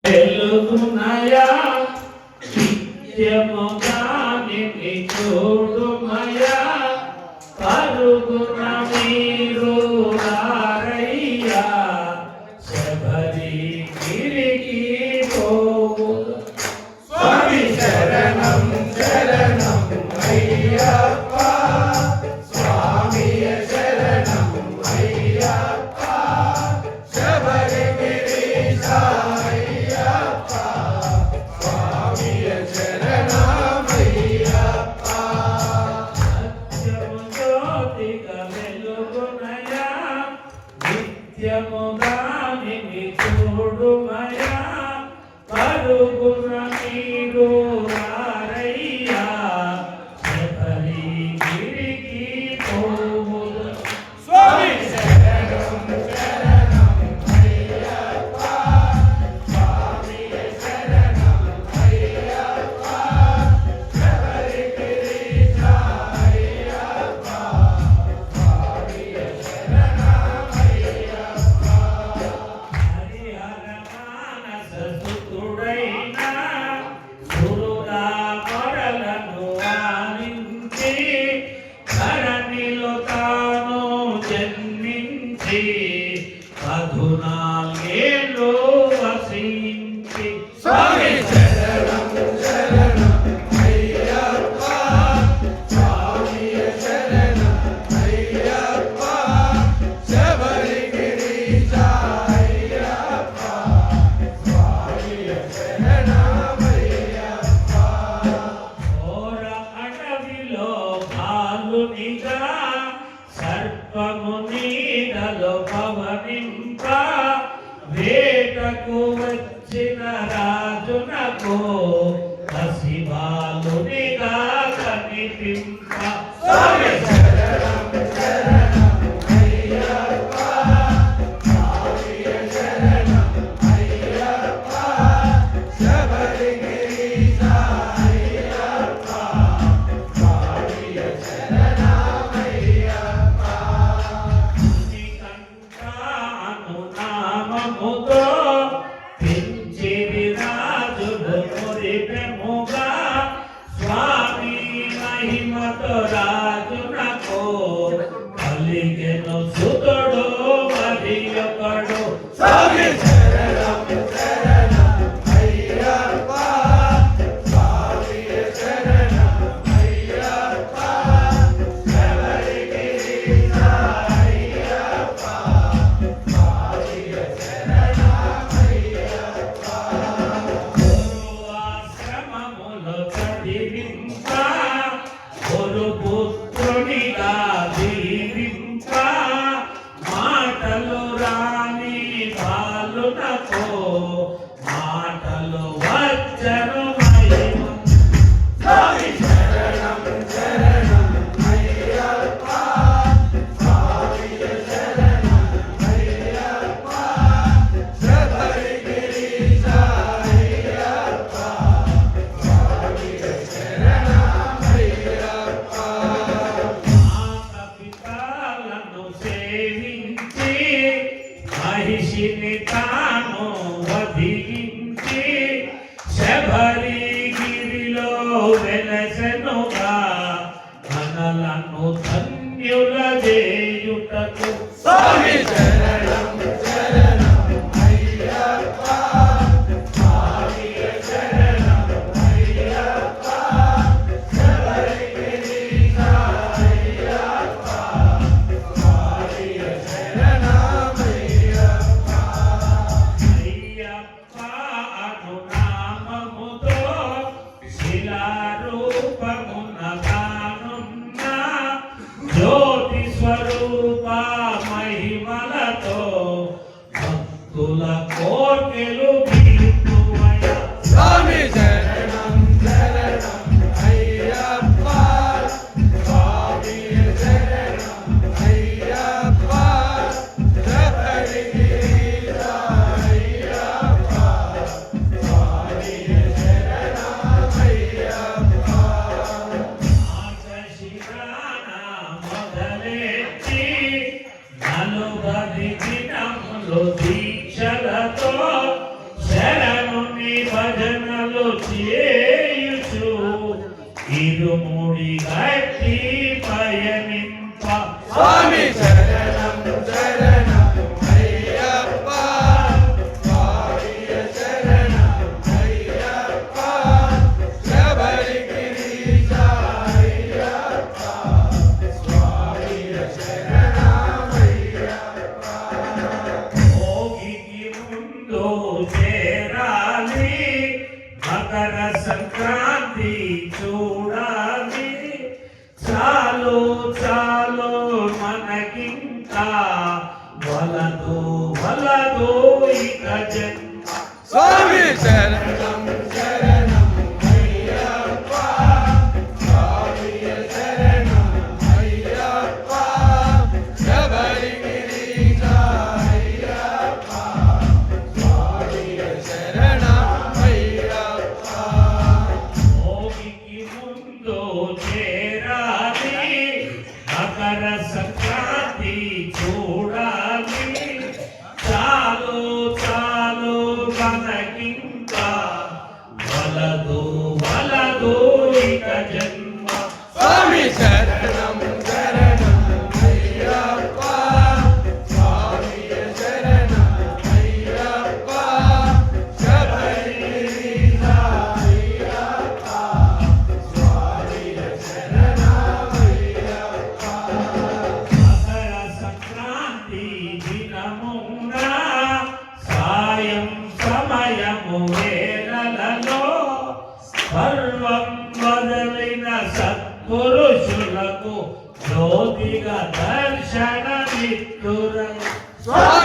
వెలుగునయా నిత్యముగా నిన్ను చూడుమయా పరుగున మీరు రారయ్యా శబరి గిరికి పోవు స్వామి శరణం శరణం అయ్యప్ప స్వామి శరణం అయ్యప్ప శబరి గిరీశ అయ్యప్ప స్వామి శరణం అయ్యప్ప సత్యము జ్యోతిగా వెలుగునయా నిత్యముగా నిన్ను చూడుమయా పరుగున మీరు రారయ్యా శబరి గిరికి పోవు స్వామి శరణం శరణం అయ్యప్ప స్వామి శరణం అయ్యప్ప శబరి గిరీశ అయ్యప్ప స్వామి శరణం అయ్యప్ప హరిహర మానస సుతుడైన సురుడా మొరలను ఆలించి ధరణిలో తాను జన్మించి 14 వసించి స్వామి శరణం శరణం అయ్యప్ప స్వామి శరణం అయ్యప్ప శబరి గిరీశ అయ్యప్ప స్వామి శరణం అయ్యప్ప ఘోర అడవిలో బాలునిగా సర్పము నీడలో పవనింప వేటకు వచ్చిన రాజునకు పసిబాలునిగా కనిపింప స్వామి శరణం శరణం అయ్యప్ప స్వామి శరణం అయ్యప్ప శబరి గిరీశ అయ్యప్ప స్వామి శరణం అయ్యప్ప అనునామముతో పెంచి విరాజుడు మురిపెముగా స్వామి మహిమతో రాజునకు కలిగెను సుతుడు మరి ఒకడు స్వామి శరణం శరణం అయ్యప్ప భజనలు చేయుచు ఇరుముడి గట్టి పయనింప స్వామి శరణం శరణం అయ్యప్ప స్వామియ శరణం అయ్యప్ప శబరిగిరీశ అయ్యప్ప స్వామియ శరణం అయ్యప్ప భోగికి ముందు చేరాలి మకర సంక్రాంతి చూడాలి చాలు చాలు మనకింకా వలదు వలదు ఇక జన్మ స్వామి శరణం శరణం అయ్యప్ప స్వామియ శరణం అయ్యప్ప శబరిగిరీశ అయ్యప్ప స్వామియ శరణం అయ్యప్ప భోగికి ముందు చేరాలి మకర సంక్రాంతి చూడాలి చాలు చాలు మనకింకా వలదు వలదు ఇక జన్మ స్వామి శరణం శరణం అయ్యప్ప స్వామియ శరణం అయ్యప్ప శబరిగిరీశ అయ్యప్ప స్వామియ శరణం అయ్యప్ప మకర సంక్రాంతి దినమున సాయం సమయము వేళలలో సర్వం వదలిన సత్పురుషులకు జ్యోతిగా దర్శనమిత్తురై స్వామి